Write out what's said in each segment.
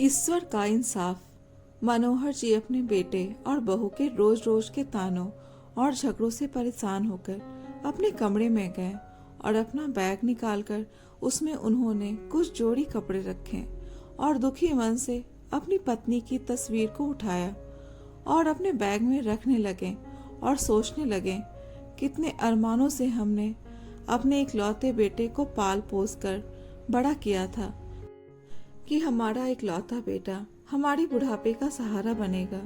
ईश्वर का इंसाफ। मनोहर जी अपने बेटे और बहू के रोज रोज के तानों और झगड़ों से परेशान होकर अपने कमरे में गए और अपना बैग निकालकर उसमें उन्होंने कुछ जोड़ी कपड़े रखे और दुखी मन से अपनी पत्नी की तस्वीर को उठाया और अपने बैग में रखने लगे और सोचने लगे, कितने अरमानों से हमने अपने इकलौते बेटे को पाल पोस कर बड़ा किया था कि हमारा इकलौता बेटा हमारी बुढ़ापे का सहारा बनेगा।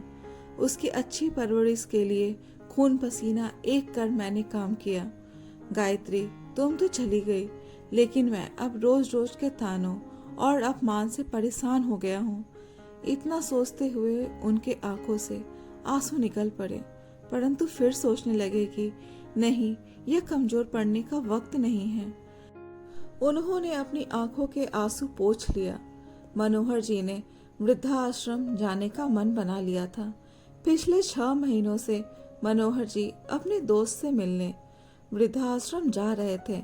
उसकी अच्छी परवरिश के लिए खून पसीना एक कर मैंने काम किया। गायत्री, तुम तो चली गई, लेकिन मैं अब रोज रोज के तानों और अपमान से परेशान हो गया हूँ। इतना सोचते हुए उनके आंखों से आंसू निकल पड़े, परंतु फिर सोचने लगे कि नहीं, यह कमजोर पड़ने का वक्त नहीं है। उन्होंने अपनी आंखों के आंसू पोंछ लिया। मनोहर जी ने वृद्धाश्रम जाने का मन बना लिया था। पिछले 6 महीनों से मनोहर जी अपने दोस्त से मिलने वृद्धाश्रम जा रहे थे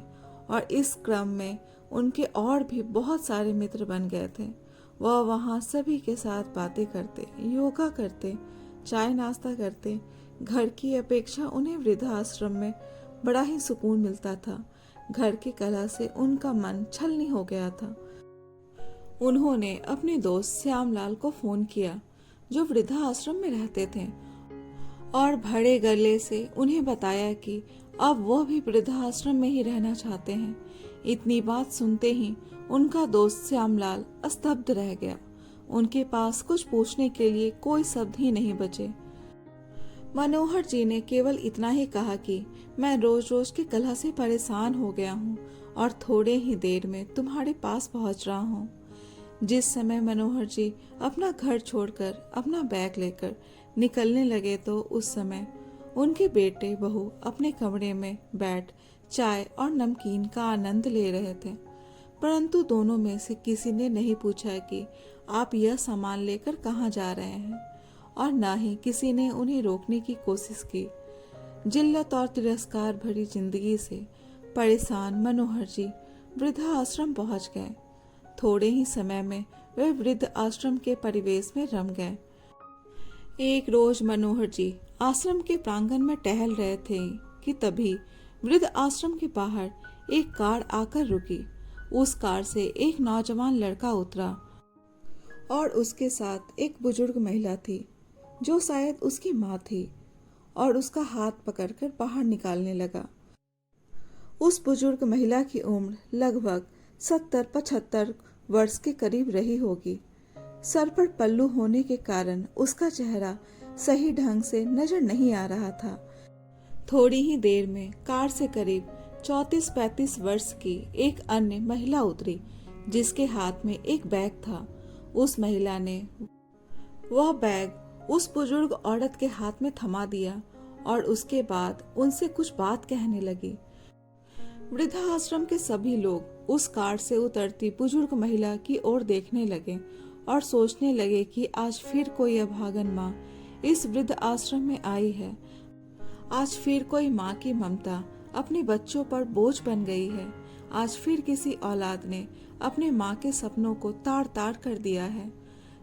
और इस क्रम में उनके और भी बहुत सारे मित्र बन गए थे। वह वहाँ सभी के साथ बातें करते, योगा करते, चाय नाश्ता करते। घर की अपेक्षा उन्हें वृद्धाश्रम में बड़ा ही सुकून मिलता था। घर की कला से उनका मन छलनी हो गया था। उन्होंने अपने दोस्त श्यामलाल को फोन किया, जो वृद्धाश्रम में रहते थे, और भरे गले से उन्हें बताया कि अब वो भी वृद्धाश्रम में ही रहना चाहते हैं। इतनी बात सुनते ही उनका दोस्त श्यामलाल स्तब्ध रह गया। उनके पास कुछ पूछने के लिए कोई शब्द ही नहीं बचे। मनोहर जी ने केवल इतना ही कहा कि मैं रोज रोज की कलह से परेशान हो गया हूँ और थोड़े ही देर में तुम्हारे पास पहुँच रहा हूँ। जिस समय मनोहर जी अपना घर छोड़कर अपना बैग लेकर निकलने लगे तो उस समय उनके बेटे बहू अपने कमरे में बैठ चाय और नमकीन का आनंद ले रहे थे, परंतु दोनों में से किसी ने नहीं पूछा कि आप यह सामान लेकर कहाँ जा रहे हैं, और न ही किसी ने उन्हें रोकने की कोशिश की। जिल्लत और तिरस्कार भरी जिंदगी से परेशान मनोहर जी वृद्धाश्रम पहुंच गए। थोड़े ही समय में वे वृद्ध आश्रम के परिवेश में रम गए। एक रोज मनोहर जी आश्रम के प्रांगण में टहल रहे थे कि तभी वृद्ध आश्रम के बाहर एक कार आकर रुकी। उस कार से एक नौजवान लड़का उतरा और उसके साथ एक बुजुर्ग महिला थी, जो शायद उसकी माँ थी, और उसका हाथ पकड़कर बाहर निकालने लगा। उस बुजुर्ग महिला की उम्र लगभग 70-75 वर्ष के करीब रही होगी। सर पर पल्लू होने के कारण उसका चेहरा सही ढंग से नजर नहीं आ रहा था। थोड़ी ही देर में कार से करीब 34-35 वर्ष की एक अन्य महिला उतरी, जिसके हाथ में एक बैग था। उस महिला ने वह बैग उस बुजुर्ग औरत के हाथ में थमा दिया और उसके बाद उनसे कुछ बात कहने लगी। वृद्धाश्रम के सभी लोग उस कार से उतरती बुजुर्ग महिला की ओर देखने लगे और सोचने लगे कि आज फिर कोई अभागन माँ इस वृद्ध आश्रम में आई है। आज फिर कोई माँ की ममता अपने बच्चों पर बोझ बन गई है। आज फिर किसी औलाद ने अपने माँ के सपनों को ताड़ ताड़ कर दिया है,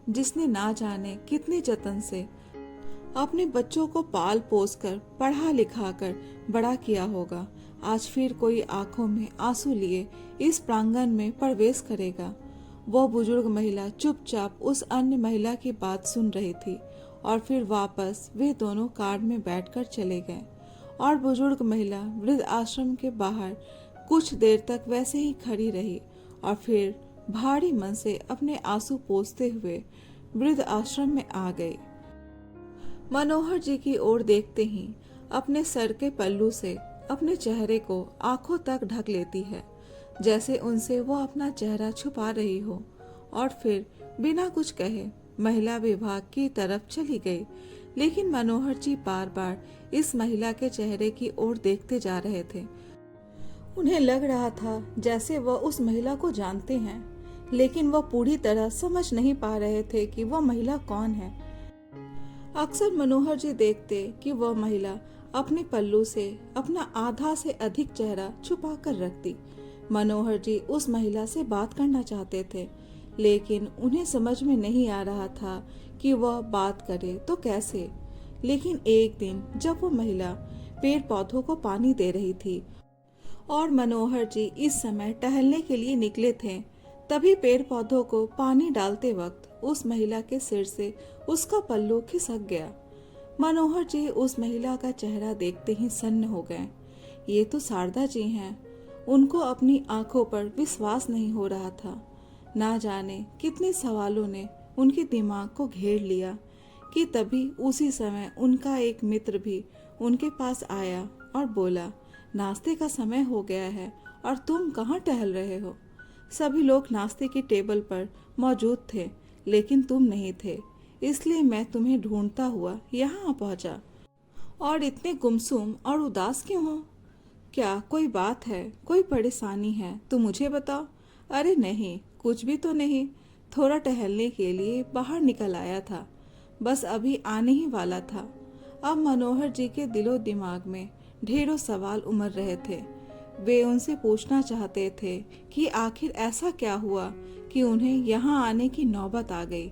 जिसने ना जाने कितने जतन से अपने बच्चों को पाल पोस कर पढ़ा लिखा कर बड़ा किया होगा। आज फिर कोई आंखों में आंसू लिए इस प्रांगण में प्रवेश करेगा। वह बुजुर्ग महिला चुपचाप उस अन्य महिला की बात सुन रही थी और फिर वापस वे दोनों कार में बैठकर चले गए और बुजुर्ग महिला वृद्ध आश्रम के बाहर कुछ देर तक वैसे ही खड़ी रही और फिर भारी मन से अपने आंसू पोंछते हुए वृद्ध आश्रम में आ गई। मनोहर जी की ओर देखते ही अपने सर के पल्लू से अपने चेहरे को आंखों तक ढक लेती है, जैसे उनसे वो अपना चेहरा छुपा रही हो, और फिर बिना कुछ कहे महिला विभाग की तरफ चली गई। लेकिन मनोहर जी बार बार इस महिला के चेहरे की ओर देखते जा रहे थे। उन्हें लग रहा था जैसे वह उस महिला को जानते हैं, लेकिन वह पूरी तरह समझ नहीं पा रहे थे कि वह महिला कौन है। अक्सर मनोहर जी देखते कि वह महिला अपने पल्लू से अपना आधा से अधिक चेहरा छुपा कर रखती। मनोहर जी उस महिला से बात करना चाहते थे, लेकिन उन्हें समझ में नहीं आ रहा था कि वह बात करे तो कैसे। लेकिन एक दिन जब वो महिला पेड़ पौधों को पानी दे रही थी और मनोहर जी इस समय टहलने के लिए निकले थे, तभी पेड़ पौधों को पानी डालते वक्त उस महिला के सिर से उसका पल्लू खिसक गया। मनोहर जी उस महिला का चेहरा देखते ही सन्न हो गए। ये तो शारदा जी हैं। उनको अपनी आंखों पर विश्वास नहीं हो रहा था। ना जाने कितने सवालों ने उनके दिमाग को घेर लिया कि तभी उसी समय उनका एक मित्र भी उनके पास आया और बोला, नाश्ते का समय हो गया है और तुम कहाँ टहल रहे हो? सभी लोग नाश्ते की टेबल पर मौजूद थे, लेकिन तुम नहीं थे, इसलिए मैं तुम्हें ढूंढता हुआ यहाँ पहुँचा। और इतने गुमसुम और उदास क्यों हो? क्या कोई बात है, कोई परेशानी है तो मुझे बताओ। अरे नहीं, कुछ भी तो नहीं, थोड़ा टहलने के लिए बाहर निकल आया था, बस अभी आने ही वाला था। अब मनोहर जी के दिलो दिमाग में ढेरों सवाल उमड़ रहे थे। वे उनसे पूछना चाहते थे कि आखिर ऐसा क्या हुआ कि उन्हें यहाँ आने की नौबत आ गई।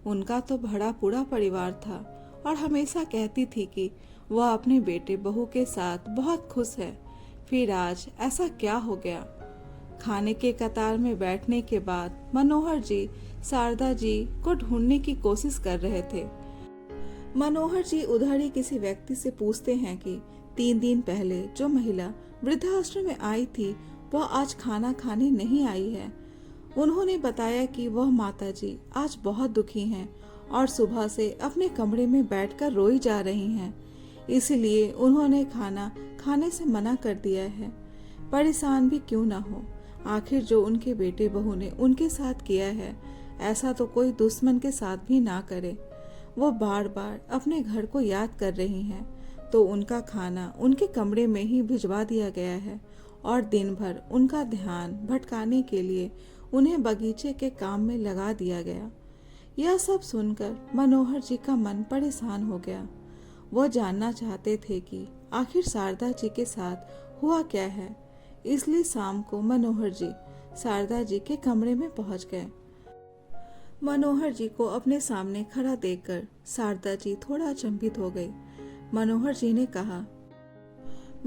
उनका तो बड़ा पूरा परिवार था और हमेशा कहती थी कि वह अपने बेटे बहू के साथ बहुत खुश है। फिर आज ऐसा क्या हो गया? खाने के कतार में बैठने के बाद मनोहर जी शारदा जी को ढूंढने की कोशिश कर रहे थे। मनोहर जी उधर ही किसी व्यक्ति से पूछते हैं कि 3 दिन पहले जो महिला वृद्धाश्रम में आई थी वह आज खाना खाने नहीं आई है। उन्होंने बताया कि वह माताजी आज बहुत दुखी हैं और सुबह से अपने कमरे में बैठकर रोई जा रही हैं, इसलिए उन्होंने खाना खाने से मना कर दिया है। परेशान भी क्यों ना हो, आखिर जो उनके बेटे बहू ने उनके साथ किया है ऐसा तो कोई दुश्मन के साथ भी ना करे। वो बार बार अपने घर को याद कर रही हैं, तो उनका खाना उनके कमरे में ही भिजवा दिया गया है और दिन भर उनका ध्यान भटकाने के लिए उन्हें बगीचे के काम में लगा दिया गया। यह सब सुनकर मनोहर जी का मन परेशान हो गया। वो जानना चाहते थे कि आखिर शारदा जी के साथ हुआ क्या है, इसलिए शाम को मनोहर जी शारदा जी के कमरे में पहुंच गए। मनोहर जी को अपने सामने खड़ा देखकर शारदा जी थोड़ा अचंभित हो गई। मनोहर जी ने कहा,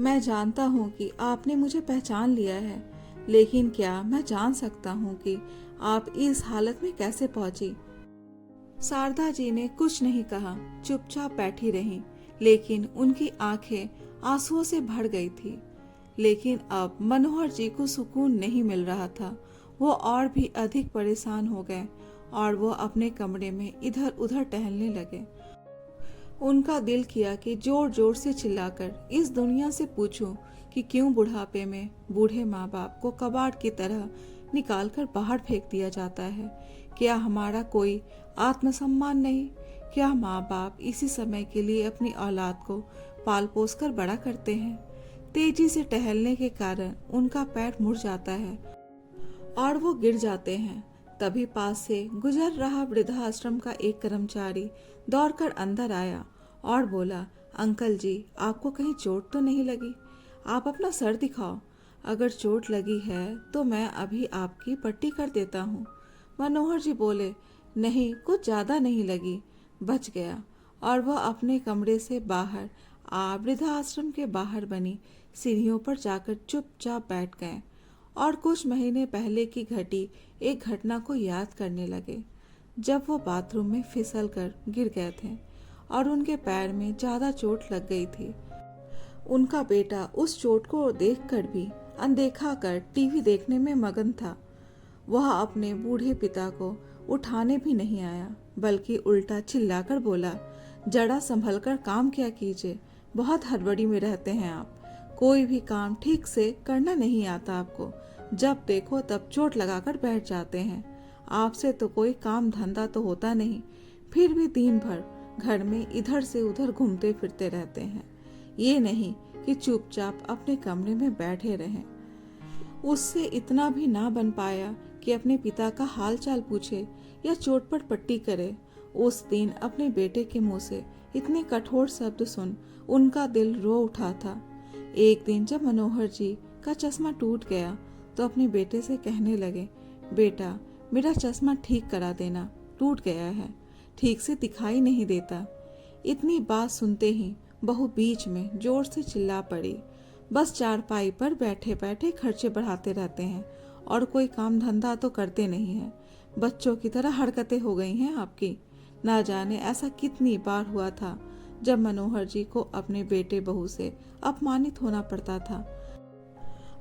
मैं जानता हूँ कि आपने मुझे पहचान लिया है, लेकिन क्या मैं जान सकता हूँ कि आप इस हालत में कैसे पहुंची? शारदा जी ने कुछ नहीं कहा, चुपचाप बैठी रहीं, लेकिन उनकी आंखें आंसुओं से भर गई थी। लेकिन अब मनोहर जी को सुकून नहीं मिल रहा था। वो और भी अधिक परेशान हो गए और वो अपने कमरे में इधर उधर टहलने लगे। उनका दिल किया कि जोर जोर से चिल्लाकर इस दुनिया से पूछूं कि क्यों बुढ़ापे में बूढ़े माँ बाप को कबाड़ की तरह निकालकर बाहर फेंक दिया जाता है। क्या हमारा कोई आत्मसम्मान नहीं? क्या माँ बाप इसी समय के लिए अपनी औलाद को पाल पोस कर बड़ा करते हैं? तेजी से टहलने के कारण उनका पैर मुड़ जाता है और वो गिर जाते हैं। तभी पास से गुजर रहा वृद्धाश्रम का एक कर्मचारी दौड़कर अंदर आया और बोला, अंकल जी, आपको कहीं चोट तो नहीं लगी? आप अपना सर दिखाओ। अगर चोट लगी है तो मैं अभी आपकी पट्टी कर देता हूँ। मनोहर जी बोले, नहीं, कुछ ज्यादा नहीं लगी, बच गया। और वह अपने कमरे से बाहर वृद्धाश्रम के बाहर बनी सीढ़ियों पर जाकर चुपचाप बैठ गए और कुछ महीने पहले की घटी एक घटना को याद करने लगे, जब वो बाथरूम में फिसल कर गिर गए थे और उनके पैर में ज्यादा चोट लग गई थी। उनका बेटा उस चोट को देखकर भी अनदेखा कर टीवी देखने में मगन था। वह अपने बूढ़े पिता को उठाने भी नहीं आया, बल्कि उल्टा चिल्लाकर बोला, जरा संभल कर काम किया कीजिए, बहुत हड़बड़ी में रहते हैं आप। कोई भी काम ठीक से करना नहीं आता आपको, जब देखो तब चोट लगाकर बैठ जाते हैं। आपसे तो कोई काम धंधा तो होता नहीं, फिर भी दिन भर घर में इधर से उधर घूमते फिरते रहते हैं। ये नहीं कि चुपचाप अपने कमरे में बैठे रहें। उससे इतना भी ना बन पाया कि अपने पिता का हाल चाल पूछे या चोट पर पट्टी करे। उस दिन अपने बेटे के मुंह से इतने कठोर शब्द सुन उनका दिल रो उठा था। एक दिन जब मनोहर जी का चश्मा टूट गया तो अपने बेटे से कहने लगे, बेटा, मेरा चश्मा ठीक करा देना, टूट गया है, ठीक से दिखाई नहीं देता। इतनी बात सुनते ही बहू बीच में जोर से चिल्ला पड़ी। बस चारपाई पर बैठे बैठे खर्चे बढ़ाते रहते हैं और कोई काम धंधा तो करते नहीं हैं। बच्चों की तरह हरकतें हो गई हैं आपकी। ना जाने ऐसा कितनी बार हुआ था जब मनोहर जी को अपने बेटे बहू से अपमानित होना पड़ता था।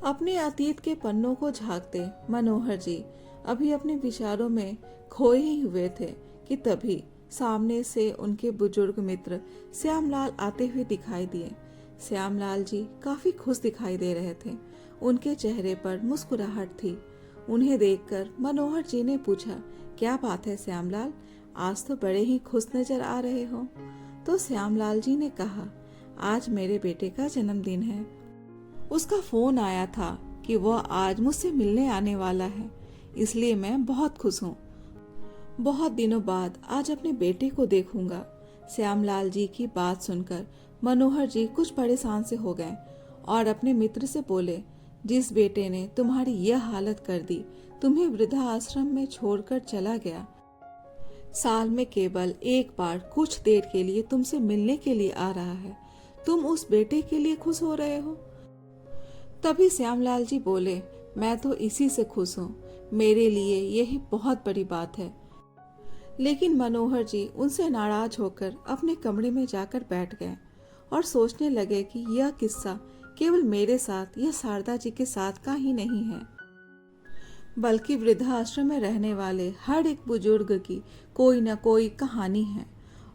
अपने अतीत के पन्नों को झांकते मनोहर जी अभी अपने विचारों में खोए ही हुए थे कि तभी सामने से उनके बुजुर्ग मित्र श्यामलाल आते हुए दिखाई दिए। श्यामलाल जी काफी खुश दिखाई दे रहे थे। उनके चेहरे पर मुस्कुराहट थी। उन्हें देखकर मनोहर जी ने पूछा, क्या बात है श्यामलाल, आज तो बड़े ही खुश नजर आ रहे हो। तो श्यामलाल जी ने कहा, आज मेरे बेटे का जन्मदिन है। उसका फोन आया था कि वह आज मुझसे मिलने आने वाला है, इसलिए मैं बहुत खुश हूँ। बहुत दिनों बाद आज अपने बेटे को देखूंगा। श्यामलाल जी की बात सुनकर मनोहर जी कुछ परेशान से हो गए और अपने मित्र से बोले, जिस बेटे ने तुम्हारी यह हालत कर दी, तुम्हें वृद्धा आश्रम में छोड़कर चला गया, साल में केवल एक बार कुछ देर के लिए तुमसे मिलने के लिए आ रहा है, तुम उस बेटे के लिए खुश हो रहे हो। तभी श्यामलाल जी बोले, मैं तो इसी से खुश हूँ, मेरे लिए यही बहुत बड़ी बात है। लेकिन मनोहर जी उनसे नाराज होकर अपने कमरे में जाकर बैठ गए और सोचने लगे कि यह किस्सा केवल मेरे साथ या शारदा जी के साथ का ही नहीं है, बल्कि वृद्धाश्रम में रहने वाले हर एक बुजुर्ग की कोई न कोई कहानी है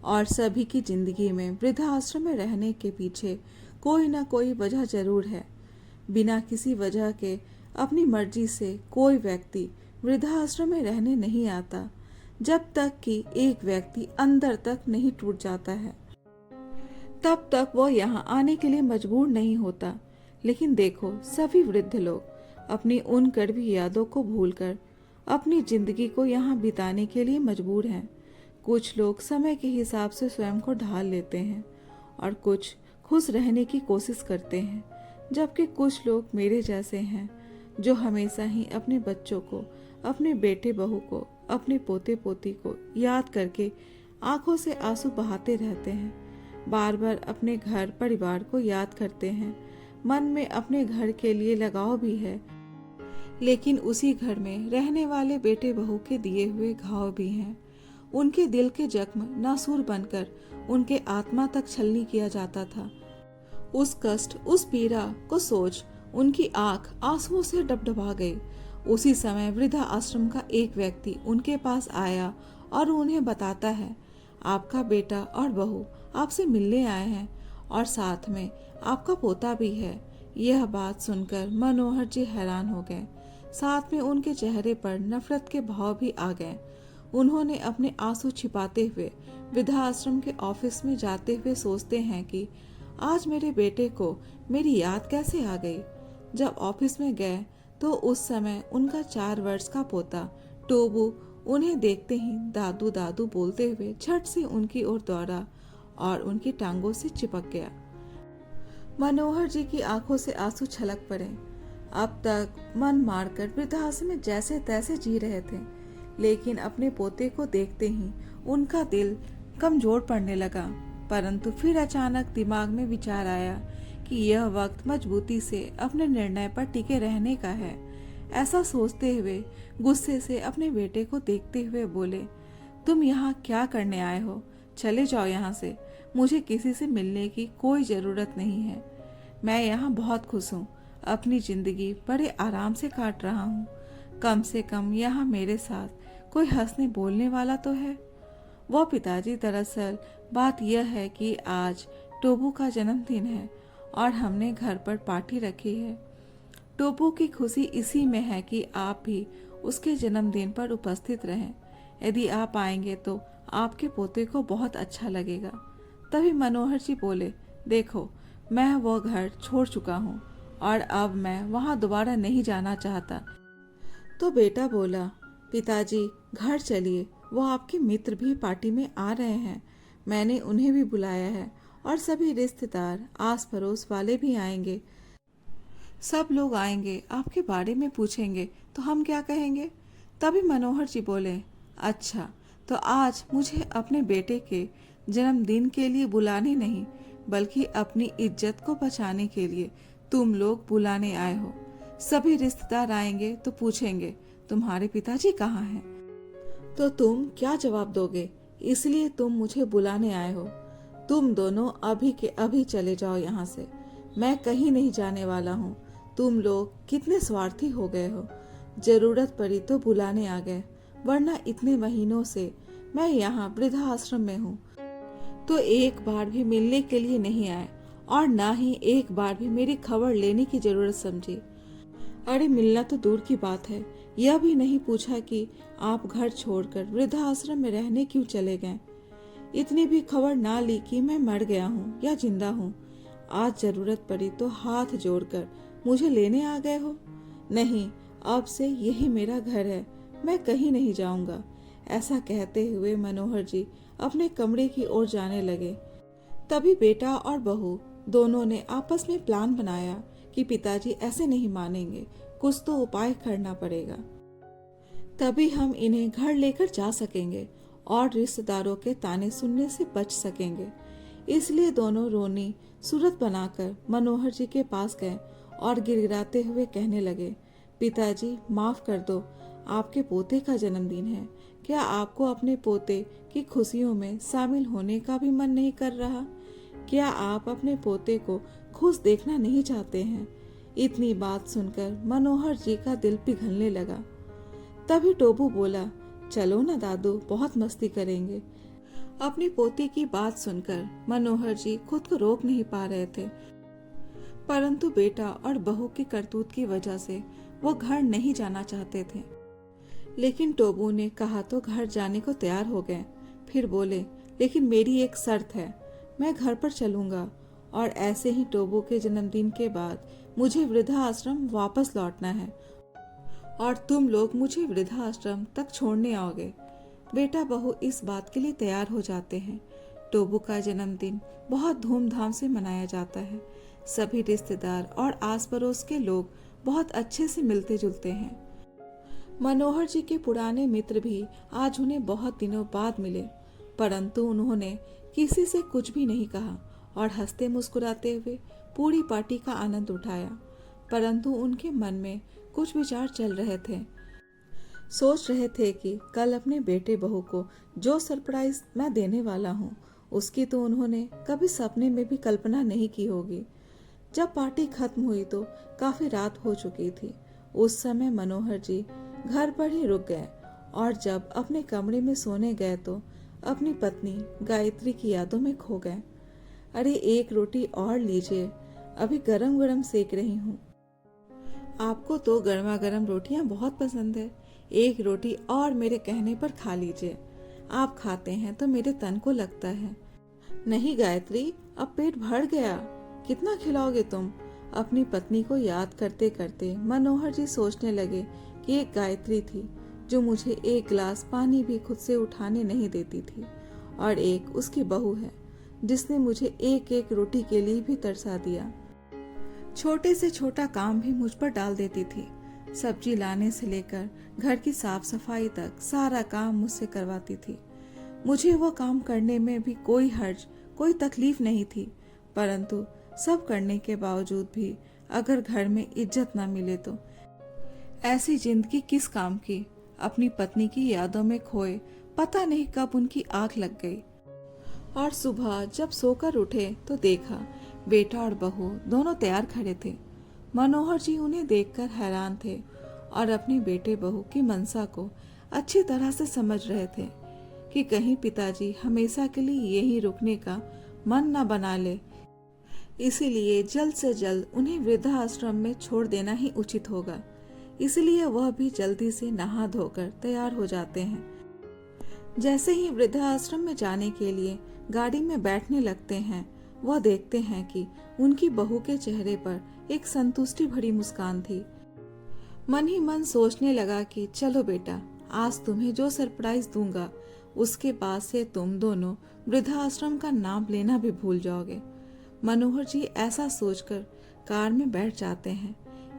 और सभी की जिंदगी में वृद्धाश्रम में रहने के पीछे कोई न कोई वजह जरूर है। बिना किसी वजह के अपनी मर्जी से कोई व्यक्ति वृद्धाश्रम में रहने नहीं आता, जब तक कि एक व्यक्ति अंदर तक नहीं टूट जाता है, तब तक वो यहाँ आने के लिए मजबूर नहीं होता। लेकिन देखो, सभी वृद्ध लोग अपनी उन कड़वी यादों को भूलकर अपनी जिंदगी को यहाँ बिताने के लिए मजबूर हैं। कुछ लोग समय के हिसाब से स्वयं को ढाल लेते हैं और कुछ खुश रहने की कोशिश करते हैं, जबकि कुछ लोग मेरे जैसे हैं जो हमेशा ही अपने बच्चों को, अपने बेटे बहू को, अपने पोते पोती को याद करके आंखों से आंसू बहाते रहते हैं। बार बार अपने घर परिवार को याद करते हैं। मन में अपने घर के लिए लगाव भी है, लेकिन उसी घर में रहने वाले बेटे बहू के दिए हुए घाव भी हैं। उनके दिल के जख्म नासूर बनकर उनके आत्मा तक छलनी किया जाता था। उस कष्ट, उस पीड़ा को सोच उनकी आंख आंसुओं से डबडबा गई। उसी समय वृद्धा आश्रम का एक व्यक्ति उनके पास आया और उन्हें बताता है, आपका बेटा और बहू आपसे मिलने आए हैं और साथ में आपका पोता भी है। यह बात सुनकर मनोहर जी हैरान हो गए। साथ में उनके चेहरे पर नफरत के भाव भी आ गए। उन्होंने अपने आंसू छिपाते हुए वृद्धाश्रम के ऑफिस में जाते हुए सोचते हैं कि आज मेरे बेटे को मेरी याद कैसे आ गई। जब ऑफिस में गए तो उस समय उनका 4 वर्ष का पोता टोबू उन्हें देखते ही दादू दादू बोलते हुए झट से उनकी ओर दौड़ा और उनकी टांगों से चिपक गया। मनोहर जी की आंखों से आंसू छलक पड़े। अब तक मन मारकर वृद्धाश्रम में जैसे तैसे जी रहे थे, लेकिन अपने पोते को देखते ही उनका दिल कमजोर पड़ने लगा। परंतु फिर अचानक दिमाग में विचार आया कि यह वक्त मजबूती से अपने निर्णय पर टिके रहने का है। ऐसा सोचते हुए गुस्से से अपने बेटे को देखते हुए बोले, तुम यहाँ क्या करने आए हो? चले जाओ यहाँ से। मुझे किसी से मिलने की कोई जरूरत नहीं है। मैं यहाँ बहुत खुश हूँ। अपनी जिंदगी बड़े आराम से काट रहा हूँ। कम से कम यहाँ मेरे साथ कोई हंसने बोलने वाला तो है। वो पिताजी, दरअसल बात यह है कि आज टोबू का जन्मदिन है और हमने घर पर पार्टी रखी है। टोबू की खुशी इसी में है कि आप भी उसके जन्मदिन पर उपस्थित रहें। यदि आप आएंगे तो आपके पोते को बहुत अच्छा लगेगा। तभी मनोहर जी बोले, देखो, मैं वो घर छोड़ चुका हूँ और अब मैं वहाँ दोबारा नहीं जाना चाहता। तो बेटा बोला, पिताजी घर चलिए, वो आपके मित्र भी पार्टी में आ रहे हैं। मैंने उन्हें भी बुलाया है और सभी रिश्तेदार, आस पड़ोस वाले भी आएंगे। सब लोग आएंगे, आपके बारे में पूछेंगे तो हम क्या कहेंगे? तभी मनोहर जी बोले, अच्छा तो आज मुझे अपने बेटे के जन्मदिन के लिए बुलाने नहीं बल्कि अपनी इज्जत को बचाने के लिए तुम लोग बुलाने आए हो। सभी रिश्तेदार आएंगे तो पूछेंगे तुम्हारे पिताजी कहाँ हैं, तो तुम क्या जवाब दोगे? इसलिए तुम मुझे बुलाने आए हो। तुम दोनों अभी के अभी चले जाओ यहाँ से, मैं कहीं नहीं जाने वाला हूँ। तुम लोग कितने स्वार्थी हो गए हो, जरूरत पड़ी तो बुलाने आ गए, वरना इतने महीनों से मैं यहाँ वृद्धा आश्रम में हूँ तो एक बार भी मिलने के लिए नहीं आए और ना ही एक बार भी मेरी खबर लेने की जरूरत समझी। अरे मिलना तो दूर की बात है, यह भी नहीं पूछा कि आप घर छोड़कर वृद्धा आश्रम में रहने क्यों चले गए। इतनी भी खबर ना ली कि मैं मर गया हूँ या जिंदा हूँ। आज जरूरत पड़ी तो हाथ जोड़कर मुझे लेने आ गए हो। नहीं, अब से यही मेरा घर है, मैं कहीं नहीं जाऊंगा। ऐसा कहते हुए मनोहर जी अपने कमरे की ओर जाने लगे। तभी बेटा और बहू दोनों ने आपस में प्लान बनाया कि पिताजी ऐसे नहीं मानेंगे, कुछ तो उपाय करना पड़ेगा, तभी हम इन्हें घर लेकर जा सकेंगे और रिश्तेदारों के ताने सुनने से बच सकेंगे। इसलिए दोनों रोनी सूरत बनाकर मनोहर जी के पास गए और गिड़गिड़ाते हुए कहने लगे, पिताजी माफ कर दो, आपके पोते का जन्मदिन है, क्या आपको अपने पोते की खुशियों में शामिल होने का भी मन नहीं कर रहा? क्या आप अपने पोते को खुश देखना नहीं चाहते हैं? इतनी बात सुनकर मनोहर जी का दिल पिघलने लगा। तभी टोबू बोला, चलो ना दादू, बहुत मस्ती करेंगे। अपनी पोती की बात सुनकर मनोहर जी खुद को रोक नहीं पा रहे थे, परंतु बेटा और बहू की करतूत की वजह से वो घर नहीं जाना चाहते थे। लेकिन टोबू ने कहा तो घर जाने को तैयार हो गए। फिर बोले, लेकिन मेरी एक शर्त है, मैं घर पर चलूंगा और ऐसे ही टोबू के जन्मदिन के बाद मुझे वृद्धा आश्रम वापस लौटना है और तुम लोग मुझे वृद्धा आश्रम तक छोड़ने आओगे। बेटा बहू इस बात के लिए तैयार हो जाते हैं। टोबू का जन्मदिन बहुत धूमधाम से मनाया जाता है। सभी रिश्तेदार और आस पड़ोस के लोग बहुत अच्छे से मिलते जुलते हैं। मनोहर जी के पुराने मित्र भी आज उन्हें बहुत दिनों बाद मिले, परंतु उन्होंने किसी से कुछ भी नहीं कहा और हंसते मुस्कुराते हुए पूरी पार्टी का आनंद उठाया। परंतु उनके मन में कुछ विचार चल रहे थे। सोच रहे थे कि कल अपने बेटे बहू को जो सरप्राइज मैं देने वाला हूँ, उसकी तो उन्होंने कभी सपने में भी कल्पना नहीं की होगी। जब पार्टी खत्म हुई तो काफी रात हो चुकी थी। उस समय मनोहर जी घर पर ही रुक गए और जब अपने कमरे में सोने गए तो अपनी पत्नी गायत्री की यादों में खो गए। अरे एक रोटी और लीजिए, अभी गरम गरम सेक रही हूँ। आपको तो गर्मा गर्म रोटियां बहुत पसंद है, एक रोटी और मेरे कहने पर खा लीजिए। आप खाते हैं तो मेरे तन को लगता है। नहीं गायत्री, अब पेट भर गया, कितना खिलाओगे तुम? अपनी पत्नी को याद करते करते मनोहर जी सोचने लगे कि एक गायत्री थी जो मुझे एक गिलास पानी भी खुद से उठाने नहीं देती थी, और एक उसकी बहू है जिसने मुझे एक एक रोटी के लिए भी तरसा दिया। छोटे से छोटा काम भी मुझ पर डाल देती थी। सब्जी लाने से लेकर घर की साफ सफाई तक सारा काम मुझसे करवाती थी। मुझे वो काम करने में भी कोई हर्ज, कोई तकलीफ नहीं थी, परंतु सब करने के बावजूद भी अगर घर में इज्जत ना मिले तो ऐसी जिंदगी किस काम की? अपनी पत्नी की यादों में खोए पता नहीं कब उनकी आंख लग गई और सुबह जब सोकर उठे तो देखा बेटा और बहू दोनों तैयार खड़े थे। मनोहर जी उन्हें देखकर हैरान थे और अपने बेटे बहू की मनसा को अच्छी तरह से समझ रहे थे कि कहीं पिताजी हमेशा के लिए यहीं रुकने का मन न बना ले। इसीलिए जल्द से जल्द उन्हें वृद्धाश्रम में छोड़ देना ही उचित होगा। इसलिए वह भी जल्दी से नहा धोकर तैयार हो जाते हैं। जैसे ही वृद्धाश्रम में जाने के लिए गाड़ी में बैठने लगते हैं, वह देखते हैं कि उनकी बहू के चेहरे पर एक संतुष्टि भरी मुस्कान थी। मन ही मन सोचने लगा कि चलो बेटा, आज तुम्हें जो सरप्राइज दूंगा उसके बाद से तुम दोनों वृद्धाश्रम का नाम लेना भी भूल जाओगे। मनोहर जी ऐसा सोचकर कार में बैठ जाते हैं।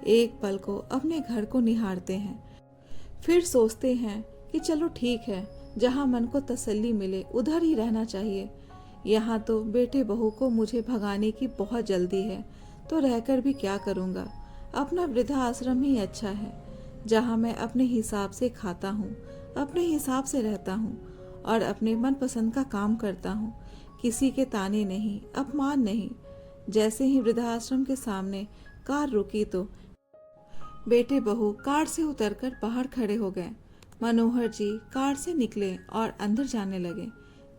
एक पल को अपने घर को निहारते हैं। फिर सोचते हैं कि चलो ठीक है, जहाँ मन को तसल्ली मिले उधर ही रहना चाहिए। यहाँ तो बेटे बहू को मुझे भगाने की बहुत जल्दी है, तो रहकर भी क्या करूँगा। अपना वृद्धा आश्रम ही अच्छा है, जहाँ मैं अपने हिसाब से खाता हूँ, अपने हिसाब से रहता हूँ और अपने मनपसंद का काम करता हूँ। किसी के ताने नहीं, अपमान नहीं। जैसे ही वृद्धाश्रम के सामने कार रुकी तो बेटे बहू कार से उतरकर बाहर खड़े हो गए। मनोहर जी कार से निकले और अंदर जाने लगे।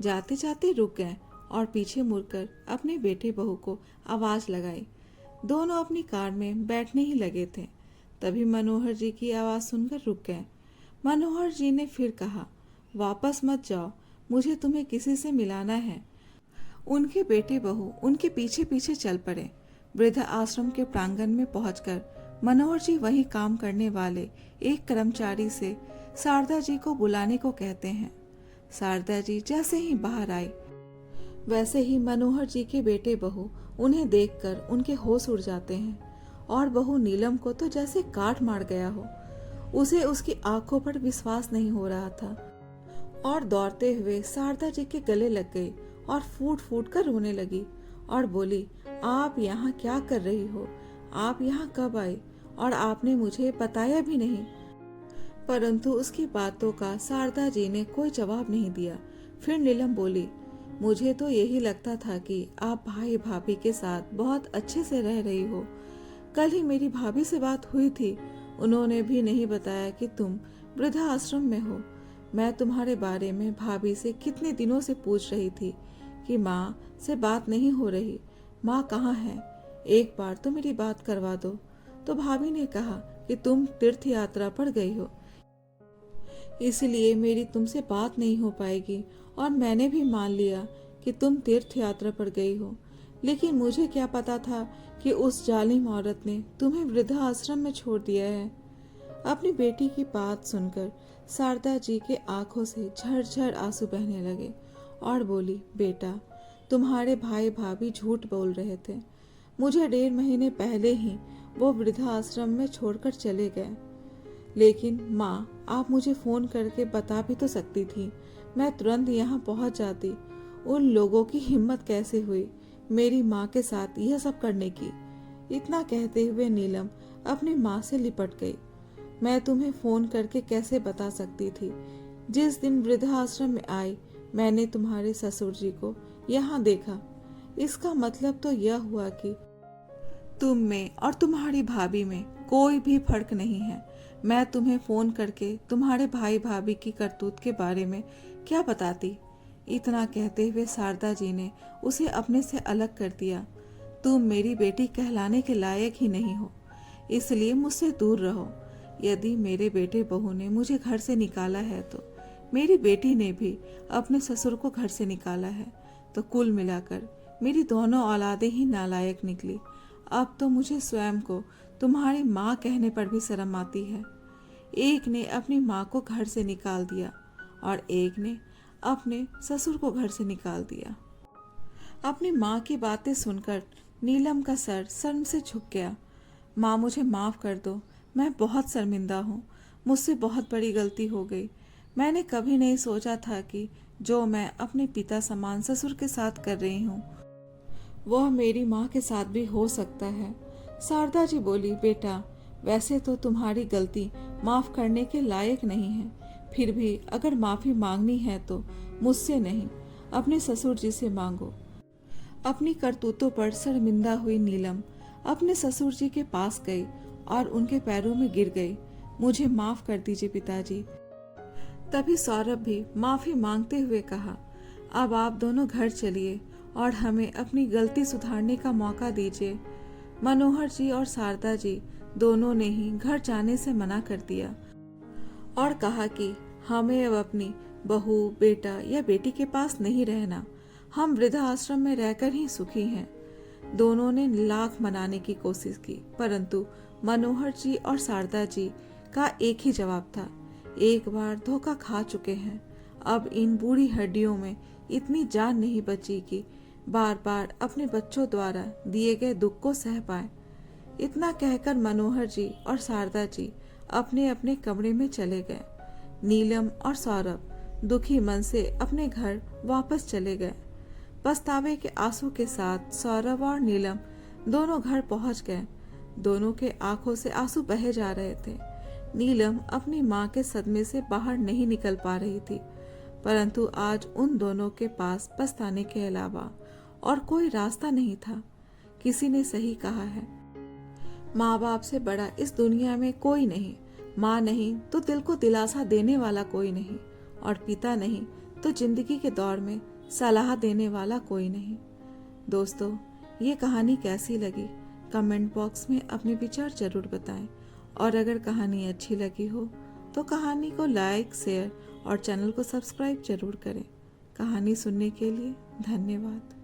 जाते जाते रुक गए और पीछे मुड़कर अपने बेटे बहू को आवाज लगाई। दोनों अपनी कार में बैठने ही लगे थे। तभी मनोहर जी की आवाज सुनकर रुक गए। मनोहर जी ने फिर कहा, वापस मत जाओ, मुझे तुम्हें किसी से मिलाना है। उनके बेटे बहू उनके पीछे पीछे चल पड़े। वृद्ध आश्रम के प्रांगण में पहुंचकर मनोहर जी वहीं काम करने वाले एक कर्मचारी से शारदा जी को बुलाने को कहते हैं। शारदा जी जैसे ही बाहर आई, वैसे ही मनोहर जी के बेटे बहू उन्हें देखकर उनके होश उड़ जाते हैं और बहू नीलम को तो जैसे काट मार गया हो। उसे उसकी आंखों पर विश्वास नहीं हो रहा था और दौड़ते हुए शारदा जी के गले लग गई और फूट फूट कर रोने लगी और बोली, आप यहाँ क्या कर रही हो? आप यहाँ कब आई और आपने मुझे बताया भी नहीं। परंतु उसकी बातों का शारदा जी ने कोई जवाब नहीं दिया। फिर नीलम बोली, मुझे तो यही लगता था कि आप भाई भाभी के साथ बहुत अच्छे से रह रही हो। कल ही मेरी भाभी से बात हुई थी, उन्होंने भी नहीं बताया कि तुम वृद्धा आश्रम में हो। मैं तुम्हारे बारे में भाभी से कितने दिनों से पूछ रही थी कि माँ से बात नहीं हो रही, माँ कहाँ है, एक बार तो मेरी बात करवा दो। तो भाभी ने कहा कि तुम तीर्थ यात्रा पर गई हो, इसलिए मेरी तुमसे बात नहीं हो पाएगी और मैंने भी मान लिया कि तुम तीर्थ यात्रा पर गई हो। लेकिन मुझे क्या पता था कि उस जालिम औरत ने तुम्हें वृद्धा आश्रम में छोड़ दिया है। अपनी बेटी की बात सुनकर शारदा जी के आंखों से झरझर आंसू बहने लगे और बोली, बेटा तुम्हारे भाई भाभी झूठ बोल रहे थे। मुझे 1.5 महीने पहले ही वो वृद्धा आश्रम में छोड़कर चले गए। लेकिन माँ, आप मुझे फोन करके बता भी तो सकती थी, मैं तुरंत यहाँ पहुँच जाती। उन लोगों की हिम्मत कैसे हुई मेरी माँ के साथ यह सब करने की। इतना कहते हुए नीलम अपनी माँ से लिपट गई। मैं तुम्हें फोन करके कैसे बता सकती थी? जिस दिन वृद्धाश्रम में आई मैंने तुम्हारे ससुर जी को यहाँ देखा। इसका मतलब तो यह हुआ कि तुम में और तुम्हारी भाभी में कोई भी फर्क नहीं है। मैं तुम्हें फोन करके तुम्हारे भाई भाभी की करतूत के बारे में क्या बताती? इतना कहते हुए शारदा जी ने उसे अपने से अलग कर दिया। तुम मेरी बेटी कहलाने के लायक ही नहीं हो, इसलिए मुझसे दूर रहो। यदि मेरे बेटे बहू ने मुझे घर से निकाला है तो मेरी बेटी ने भी अपने ससुर को घर से निकाला है, तो कुल मिलाकर मेरी दोनों औलादें ही नालायक निकली। अब तो मुझे स्वयं को तुम्हारी माँ कहने पर भी शर्म आती है। एक ने अपनी माँ को घर से निकाल दिया और एक ने अपने ससुर को घर से निकाल दिया। अपनी माँ की बातें सुनकर नीलम का सर शर्म से झुक गया। माँ, मुझे माफ़ कर दो, मैं बहुत शर्मिंदा हूँ, मुझसे बहुत बड़ी गलती हो गई। मैंने कभी नहीं सोचा था कि जो मैं अपने पिता समान ससुर के साथ कर रही हूँ वह मेरी माँ के साथ भी हो सकता है। शारदा जी बोली, बेटा वैसे तो तुम्हारी गलती माफ़ करने के लायक नहीं है, फिर भी अगर माफ़ी मांगनी है तो मुझसे नहीं, अपने ससुर जी से मांगो। अपनी करतूतों पर शर्मिंदा हुई नीलम अपने ससुर जी के पास गई और उनके पैरों में गिर गई। मुझे माफ़ कर दीजिए पिताजी। तभी सौरभ भी माफ़ी मांगते हुए कहा, अब आप दोनों घर चलिए और हमें अपनी गलती सुधारने का मौका दीजिए। मनोहर जी और शारदा जी दोनों ने ही घर जाने से मना कर दिया और कहा कि हमें अब अपनी बहू, बेटा या बेटी के पास नहीं रहना, हम वृद्धा आश्रम में रहकर ही सुखी हैं। दोनों ने लाख मनाने की कोशिश की, परंतु मनोहर जी और शारदा जी का एक ही जवाब था, एक बार धोखा खा चुके हैं, अब इन बूढ़ी हड्डियों में इतनी जान नहीं बची कि बार बार अपने बच्चों द्वारा दिए गए दुख को सह पाए। इतना कहकर मनोहर जी और शारदा जी अपने अपने कमरे में चले गए। नीलम और सौरभ दुखी मन से अपने घर वापस चले गए। पछतावे के आंसू के साथ सौरभ और नीलम दोनों घर पहुंच गए। दोनों के आंखों से आंसू बहे जा रहे थे। नीलम अपनी माँ के सदमे से बाहर नहीं निकल पा रही थी, परंतु आज उन दोनों के पास पछताने के अलावा और कोई रास्ता नहीं था। किसी ने सही कहा है, माँ बाप से बड़ा इस दुनिया में कोई नहीं। माँ नहीं तो दिल को दिलासा देने वाला कोई नहीं, और पिता नहीं तो जिंदगी के दौर में सलाह देने वाला कोई नहीं। दोस्तों, ये कहानी कैसी लगी कमेंट बॉक्स में अपने विचार जरूर बताएं, और अगर कहानी अच्छी लगी हो तो कहानी को लाइक, शेयर और चैनल को सब्सक्राइब जरूर करें। कहानी सुनने के लिए धन्यवाद।